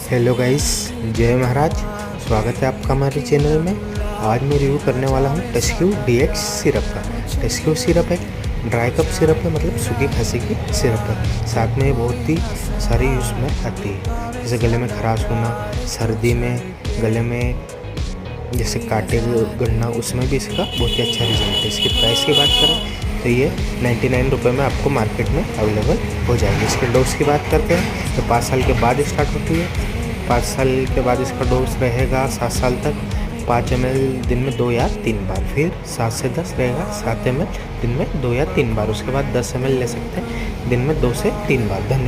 Hello guys, जय महाराज। स्वागत है आपका हमारे चैनल में। आज मैं रिव्यू करने वाला हूँ टेस्क्यू डीएक्स सिरप का। टेस्क्यू सिरप एक ड्राई कप सिरप है, मतलब सूखी खांसी की सिरप है। साथ में बहुत ही सारी यूज़ में आती है, जैसे गले में खराश होना, सर्दी में गले में जैसे काटे गड़ना, उसमें भी इसका बहुत ही अच्छा रिजल्ट है। इसकी प्राइस की बात करें तो ये 99 रुपये में आपको मार्केट में अवेलेबल हो जाएगी। इसके डोज की बात करते हैं तो 5 साल के बाद स्टार्ट होती है। 5 साल के बाद इसका डोज रहेगा 7 साल तक 5 ml दिन में 2 या 3 बार, फिर 7 से 10 रहेगा 7 ml दिन में 2 या 3 बार, उसके बाद 10 ml ले सकते हैं दिन में 2 से 3 बार। धन्यवाद।